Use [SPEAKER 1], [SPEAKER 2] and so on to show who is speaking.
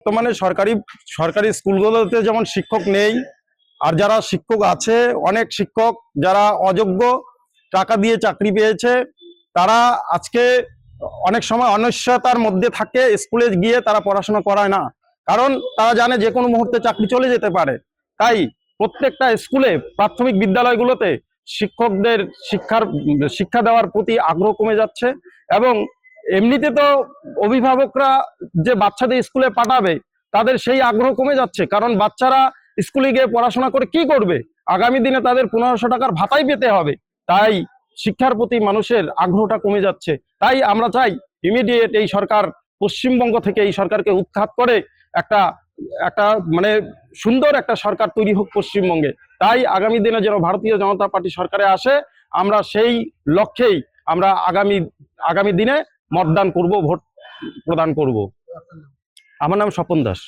[SPEAKER 1] বর্তমানে সরকারি সরকারি স্কুলগুলোতে যেমন শিক্ষক নেই, আর যারা শিক্ষক আছে, অনেক শিক্ষক যারা অযোগ্য টাকা দিয়ে চাকরি পেয়েছে, তারা আজকে অনেক সময় অনিশ্চয়তার মধ্যে থাকে, স্কুলে গিয়ে তারা পড়াশোনা করায় না, কারণ তারা জানে যে কোনো মুহূর্তে চাকরি চলে যেতে পারে। তাই প্রত্যেকটা স্কুলে, প্রাথমিক বিদ্যালয়গুলোতে শিক্ষকদের শিক্ষা দেওয়ার প্রতি আগ্রহ কমে যাচ্ছে। এবং এমনিতে তো অভিভাবকরা যে বাচ্চাদের স্কুলে পাঠাবে, তাদের সেই আগ্রহ কমে যাচ্ছে, কারণ বাচ্চারা স্কুলে গিয়ে পড়াশোনা করে কি করবে? আগামী দিনে তাদের 1500 টাকার ভাতাই পেতে হবে। তাই শিক্ষার প্রতি মানুষের আগ্রহটা কমে যাচ্ছে। তাই আমরা চাই ইমিডিয়েট এই সরকার, পশ্চিমবঙ্গ থেকে এই সরকারকে উৎখাত করে একটা একটা মানে সুন্দর একটা সরকার তৈরি হোক পশ্চিমবঙ্গে। তাই আগামী দিনে যেন ভারতীয় জনতা পার্টি সরকারে আসে, আমরা সেই লক্ষ্যেই আমরা আগামী দিনে মতদান করব, ভোট প্রদান করব। আমার নাম স্বপন দাস।